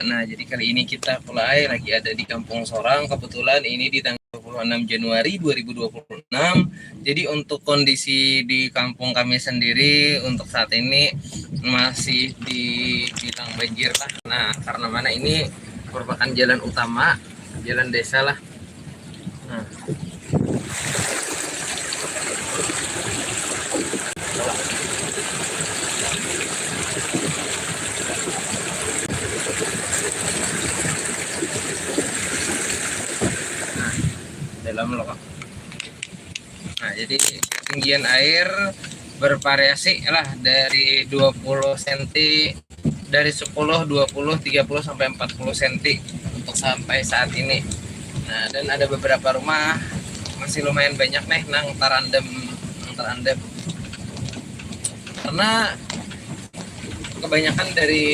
Nah, jadi kali ini kita mulai lagi ada di Kampung Sorang. Kebetulan ini di tanggal 26 Januari 2026. Jadi untuk kondisi di kampung kami sendiri untuk saat ini masih dibilang banjir lah. Nah, karena mana ini merupakan jalan utama, jalan desa lah. Nah, dalam loh. Nah, jadi ketinggian air bervariasi lah dari 20 cm, dari 10, 20, 30 sampai 40 cm untuk sampai saat ini. Nah, dan ada beberapa rumah masih lumayan banyak nih nang terendam. Karena kebanyakan dari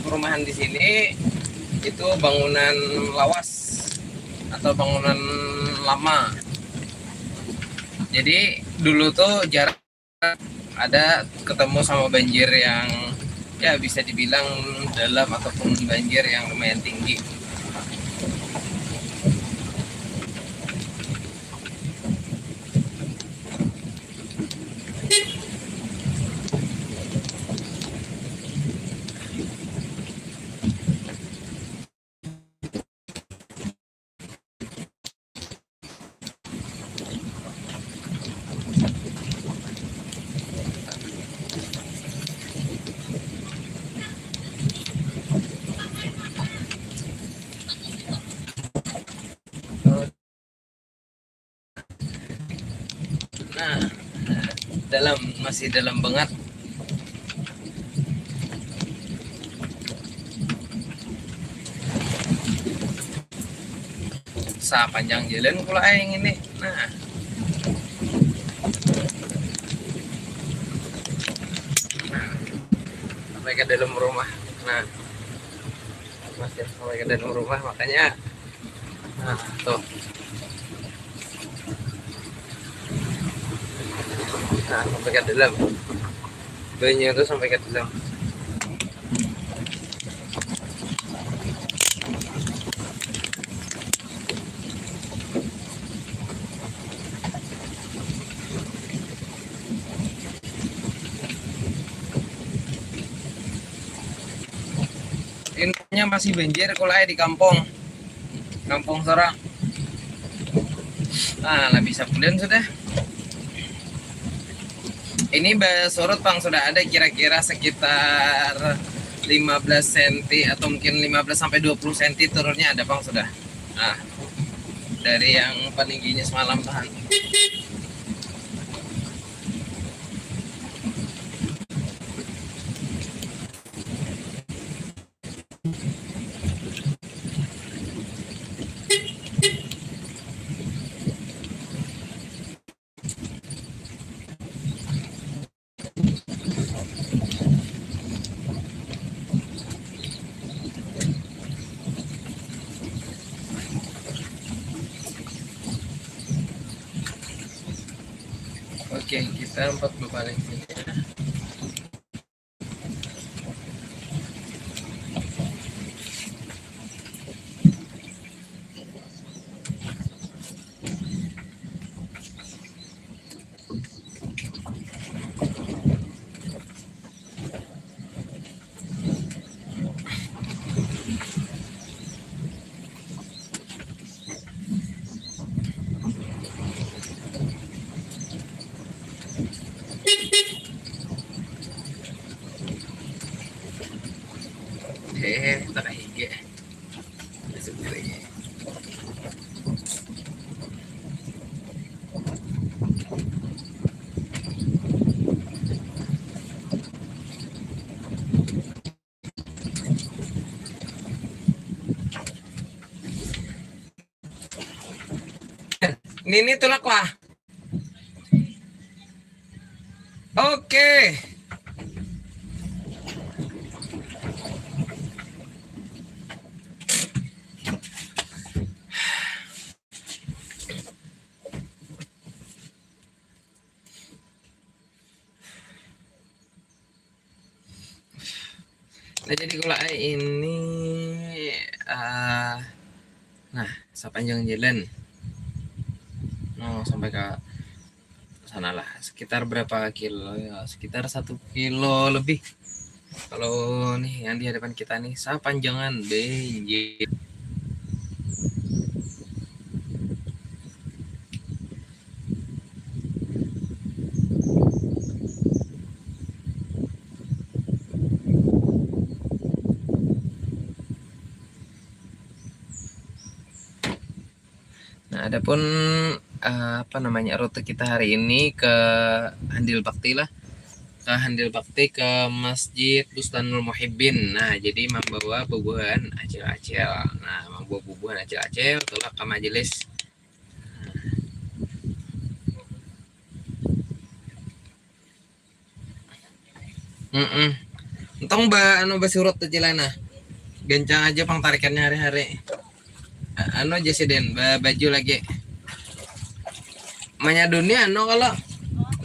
perumahan di sini itu bangunan lawas atau bangunan lama. Jadi dulu tuh jarang ada ketemu sama banjir yang ya bisa dibilang dalam ataupun banjir yang lumayan tinggi. Nah, masih dalam banget. Panjang jalan pula yang ini. Nah, sampai ke dalam rumah. Nah, masih sampai ke dalam rumah, makanya nah tuh. Nah, sampai ke dalam. Banyak tuh sampai ke dalam. Infonya masih banjir kulai di kampung Sorang. Nah, lah bisa pulen sudah. Ini surut Bang sudah ada kira-kira sekitar 15 cm atau mungkin 15 sampai 20 cm turunnya ada Bang sudah. Nah, dari yang peningginya semalam tahan. Oke, kita 40 balik sini. Tak hige. Nini tulak lah. Oke. Nah, jadi kalau ini nah sepanjang jalan sampai ke sana lah sekitar berapa kilo ya, sekitar 1 kilo lebih. Kalau nih yang di hadapan kita nih sepanjangan benjir. Nah, adapun apa namanya rute kita hari ini ke Handil Bakti lah, ke Handil Bakti ke Masjid Bustanul Muhibbin. Nah, jadi membawa bubuhan acil-acil. Nah, membawa bubuhan acil-acil tulak ke majelis. Entong anu basurut tuh cilana. Gencang aja pang tarikannya hari-hari. Anu aja sih Den, baju lagi. Manyaduni anu kalau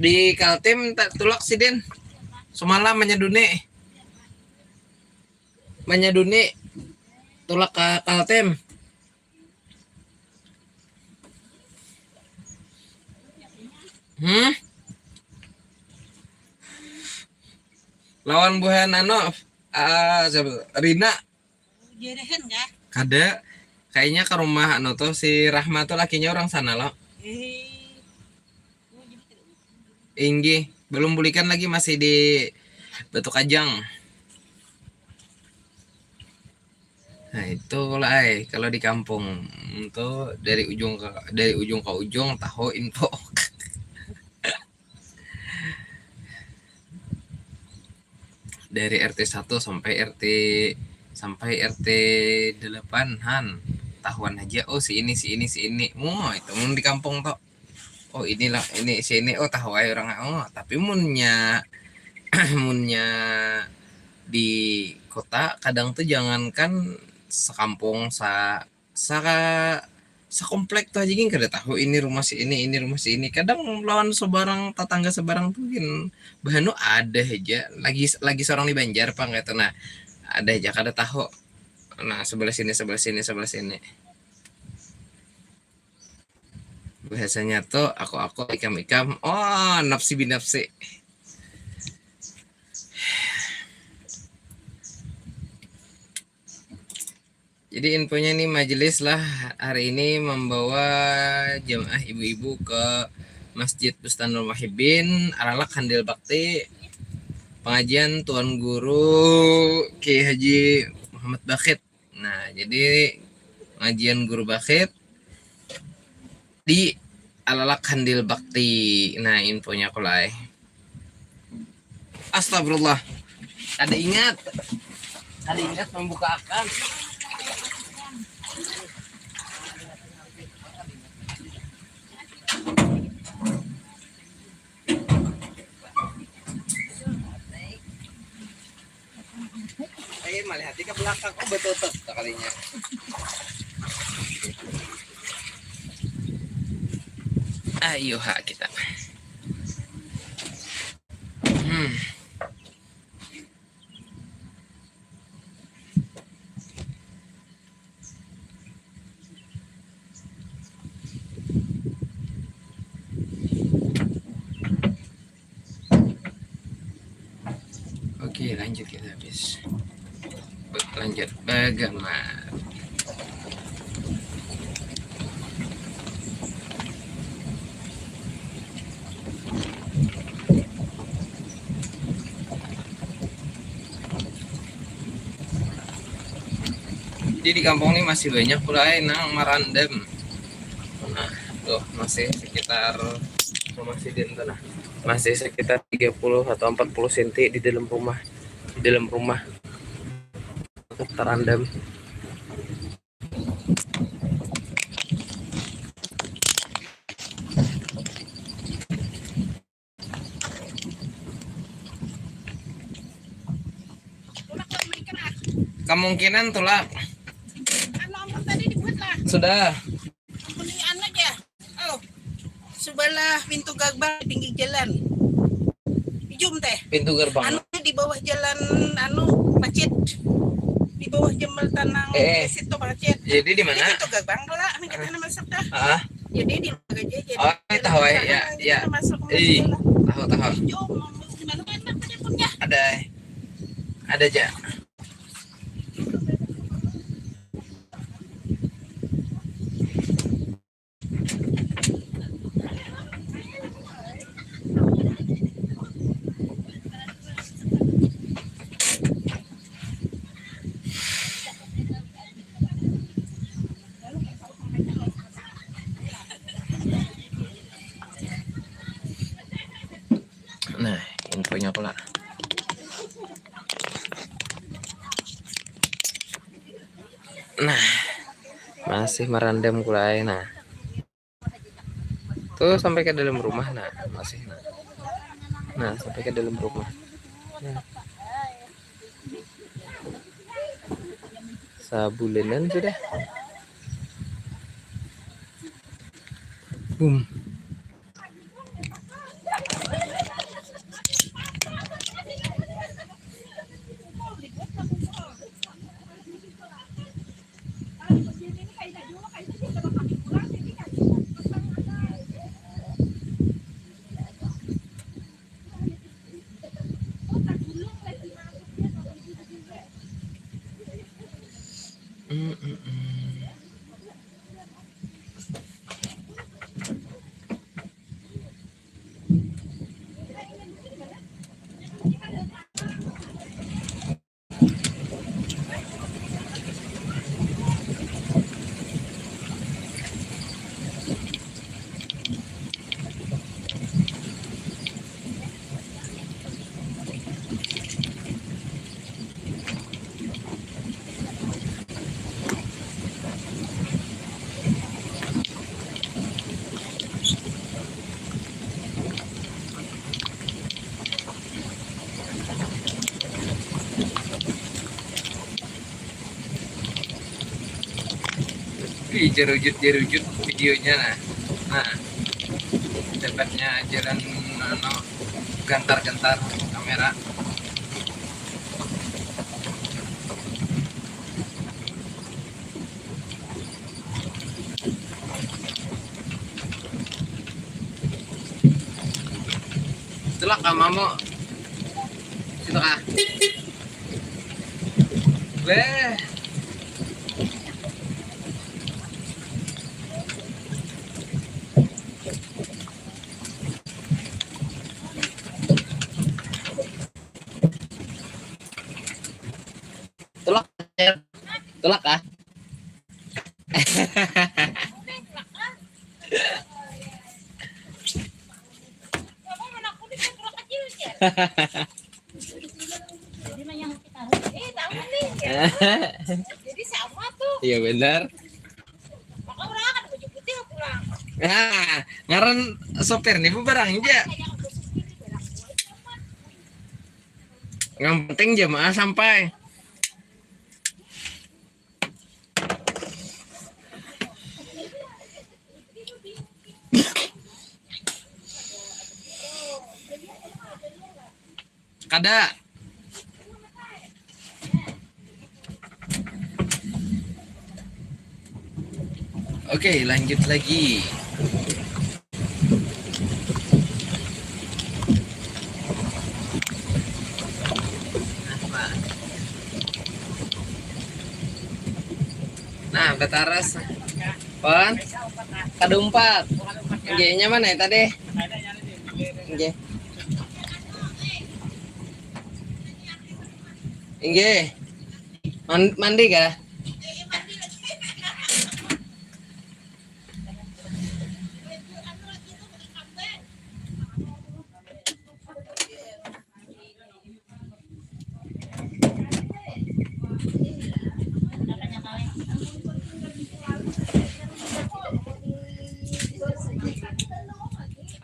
di Kaltim tak tulak sih Den. Semalam manyaduni tulak ke Kaltim. Lawan buhan anu Rina. Kada kayaknya ke rumah anu tuh si Rahma tuh lakinya orang sana loh. Inggi belum bulikan lagi masih di Batu Kajang. Nah itu lah kalau di kampung tuh dari ujung ke ujung tahu info. Dari RT 1 sampai RT 8-an tahuan aja si ini. Itu mun di kampung toh. Oh inilah ini sini oh tahu aja orang tapi munnya di kota kadang tuh jangankan sekampung sekomplek tuh aja gini kada tahu ini rumah si ini kadang lawan sebarang tetangga sebarang tuh gin bahanu ada aja lagi seorang di Banjar pang gitu. Nah ada aja kada tahu nah sebelah sini biasanya tuh aku ikam nafsi binafsi. Jadi infonya nih majelis lah hari ini membawa jamaah ibu-ibu ke Masjid Bustanul Muhibbin Alalak Handil Bakti, pengajian Tuan Guru Kiai Haji Muhammad Bakhit. Nah jadi pengajian Guru Bakhit di Alalak Handil Bakti. Nah infonya kolai. Astagfirullah. Ada ingat membuka akun. Melihat ke belakang betul kalinya. Ayo kita. Oke, lanjut kita habis. Lanjut bagaimana? Jadi di kampung ini masih banyak pula nang marandem. Nah, tuh masih sekitar masih di tanah. Masih sekitar 30 atau 40 cm di dalam rumah. Terendam. Kemungkinan tulak. Sudah. Kuningan aja. Oh, sebelah pintu gerbang pinggir jalan. Jom teh. Pintu gerbang. Anu di bawah jalan Pacet. Di bawah jembatan nang situ Pacet. Jadi di mana? Itu gagang lah, nih kita masuk dah. Ah. Jadi di Bagaja jadi. Oh, tahu ya. Masuk. Tahu. Gimana kan punya? Ada aja. Nah, infonya pula. Nah, masih merendam kulai. Nah, tuh sampai ke dalam rumah. Nah, masih. Nah, sampai ke dalam rumah. Nah. Sabulanan sudah. Boom. Jerujut videonya. Nah dapatnya jalan gantar kamera. Itulah kamu situ kah? Weh. Tulak kah? Jadi sama tuh. Iya benar. Maka orang kan baju putih pulang. Ngaran sopir nih bu barang aja. Yang penting jemaah sampai. Kada. Oke, lanjut lagi. Nah, betaras. Pon. Kadumpat. G-nya mana ya tadi? G. Inge. Mandi kah?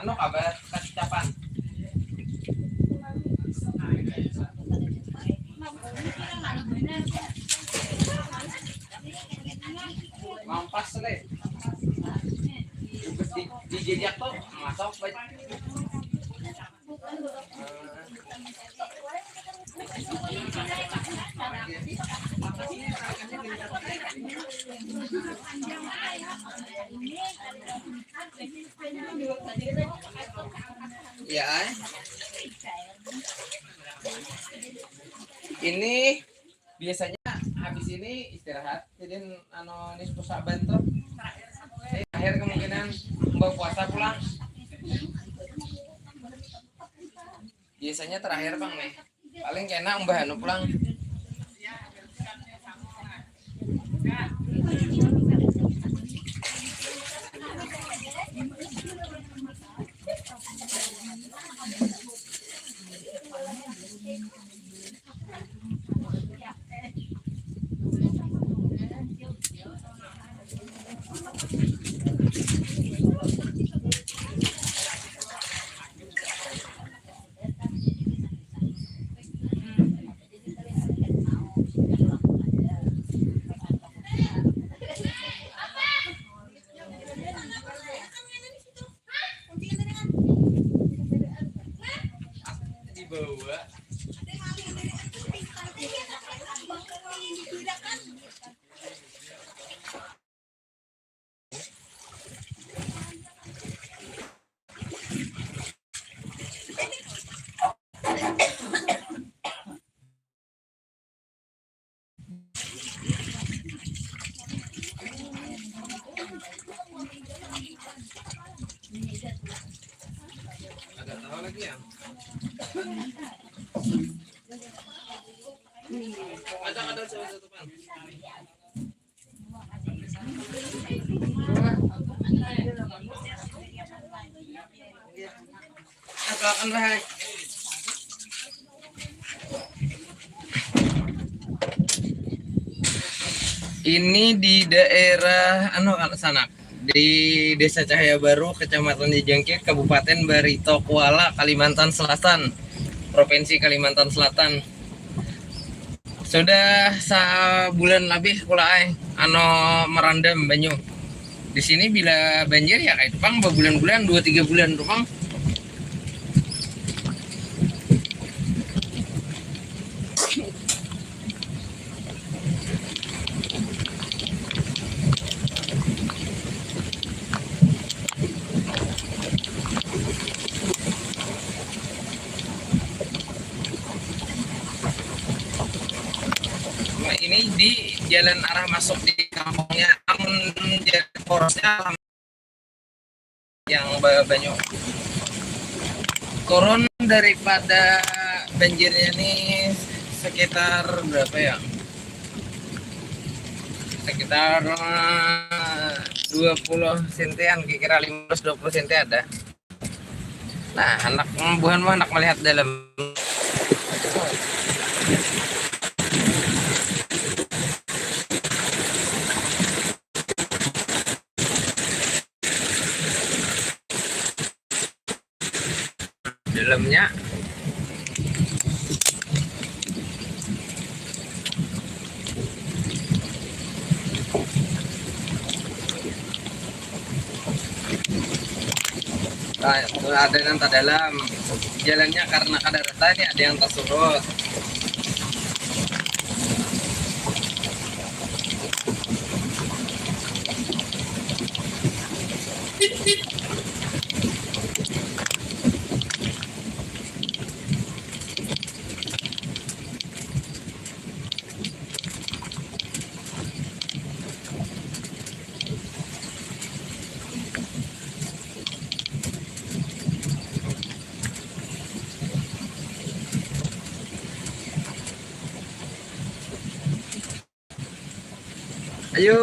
Ano kabar? Kacapan. Mampas deh. Di jejak tuh masuk baik. Ya, ini biasanya habis ini istirahat, jadi ini saban tuh. Akhir kemungkinan mbak puasa pulang. Biasanya terakhir bang nih, paling kena mbah anu pulang. Dibawa. Agak tahu lagi ya. Ada tutupan. Akan baik. Ini di daerah sana, di Desa Cahaya Baru, Kecamatan Jejangkir, Kabupaten Barito Kuala, Kalimantan Selatan, Provinsi Kalimantan Selatan. Sudah sebulan lebih kulai merandam banyu. Di sini bila banjir ya kayak Pang berbulan-bulan 2-3 bulan Pang. Nah, ini di jalan arah masuk di kampungnya, namun jalan porosnya yang banyak turun daripada banjirnya nih sekitar berapa ya? Sekitar 20 sentian, kira 15-20 senti ada. Nah, bukan anak melihat dalam. Dalamnya ada yang tak dalam jalannya karena kadarata ini ada yang tersurut. Ayo.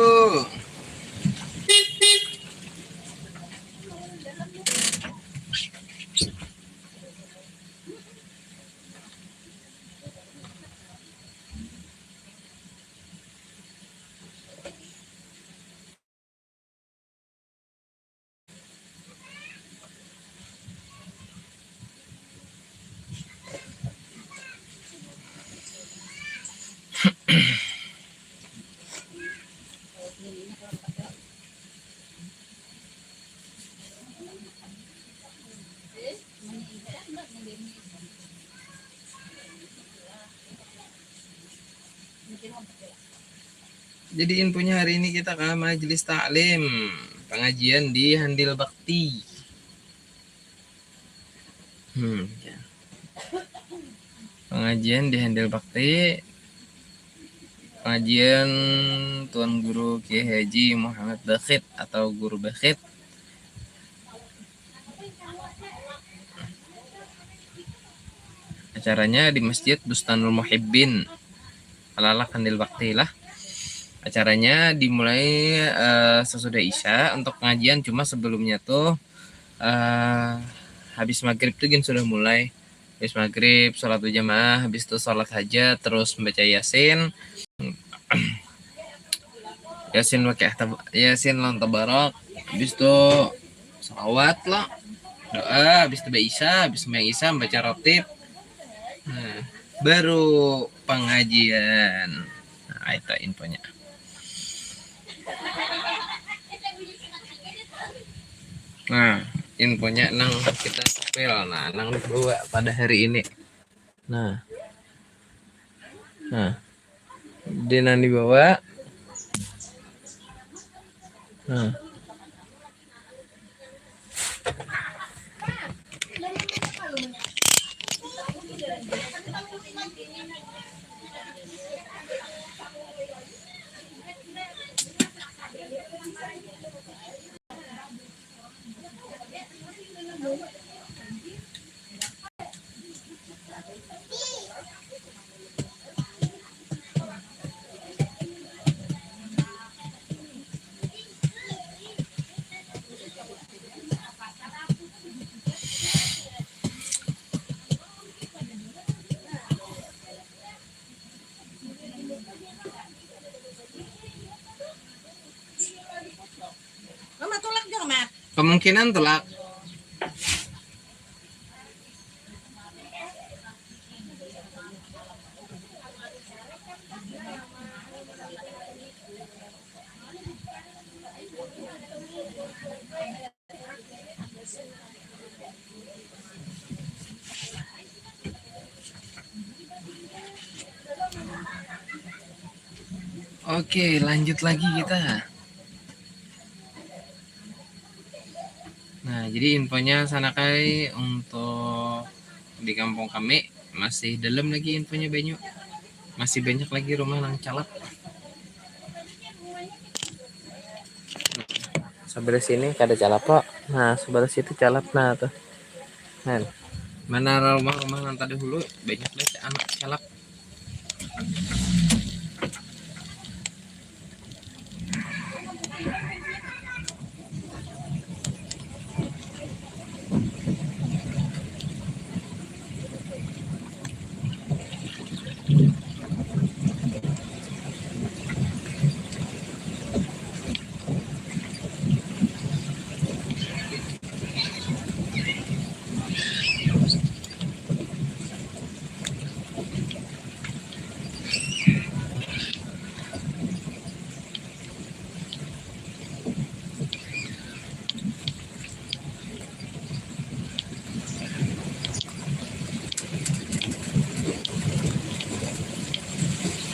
Jadi infonya hari ini kita ke majelis taklim, pengajian di Handil Bakti. Ya. Pengajian di Handil Bakti, pengajian Tuan Guru Kiai Haji Muhammad Bakhit atau Guru Bakhit. Acaranya di Masjid Bustanul Muhibbin, Alalak Handil Bakti lah. Acaranya dimulai sesudah Isya untuk pengajian, cuma sebelumnya tuh habis maghrib tuh kan sudah mulai. Habis maghrib sholat berjamaah, habis itu sholat hajat, terus membaca yasin. Yasin pakai yasin lawan tabarak, habis itu salawat lah, doa, habis itu Isya, habis Isya membaca rotib. Nah, baru pengajian. Nah, itu infonya. Nah, infonya nang kita sepel. Nah, nang dibawa pada hari ini. Nah, dia nang dibawa. Nah. Mama tolak dong, Mat. Kemungkinan telak. Oke, lanjut lagi kita. Nah, jadi infonya sana kai untuk di kampung kami masih dalam lagi infonya banyak. Masih banyak lagi rumah yang calap. Sebelah sini ada calap kok. Nah, sebelah situ calap nah tuh. Nah, mana rumah-rumah yang tadi dulu banyak banget anak calap.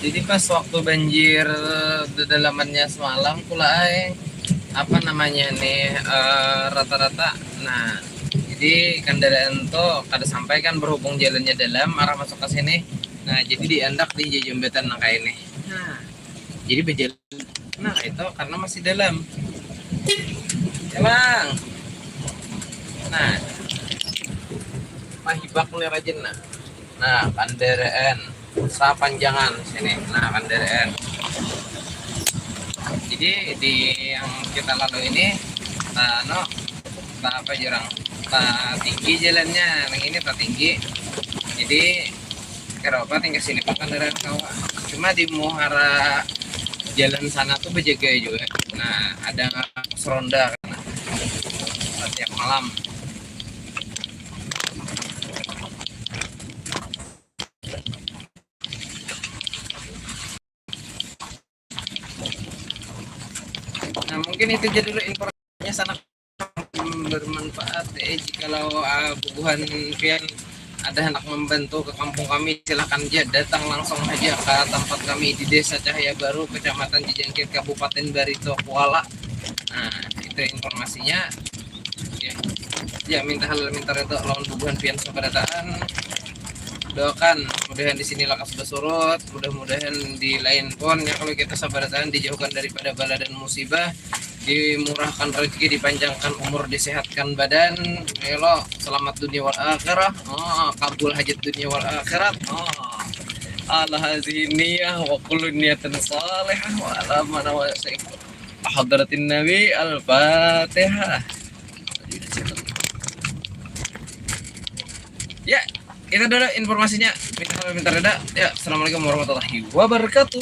Jadi pas waktu banjir kedalamannya semalam pula apa namanya nih rata-rata. Nah, jadi kendaraan tuh kada sampai kan berhubung jalannya dalam arah masuk ke sini. Nah, jadi diandak di jembatan nangka ini. Nah, jadi berjalan. Nah, itu karena masih dalam. Emang. Nah, mahibak nih rajin nah. Nah, kendaraan panjangan sini. Nah, kendaraan. Jadi di yang kita lalu ini apa jurang tinggi jalannya, yang ini tak tinggi. Jadi kenapa tinggal sini pak kendaraan kawah. Cuma di muara jalan sana tuh berjaga juga. Nah, ada seronda kan setiap malam. Nah, mungkin itu jadi dulu informasinya sana bermanfaat jikalau bubuhan pian ada hendak membantu ke kampung kami, silahkan aja datang langsung aja ke tempat kami di Desa Cahaya Baru, Kecamatan Cijangkir, Kabupaten Barito Kuala. Nah, itu informasinya. Ya, minta halal minta redha lawan bubuhan pian sabarataan. Doakan mudahan di sini lakas bersurut, mudah-mudahan di lain pun ya kalau kita sabarataan dijauhkan daripada bala dan musibah, dimurahkan rezeki, dipanjangkan umur, disehatkan badan, lo selamat dunia wal akhirah, kabul hajat dunia wal akhirat. Ala hazihi niyah wa kullu niyatin salihah wa ala man wa hadratin nabi al-fatihah. Ya, itu dulu informasinya. Minta reda. Ya, assalamualaikum warahmatullahi wabarakatuh.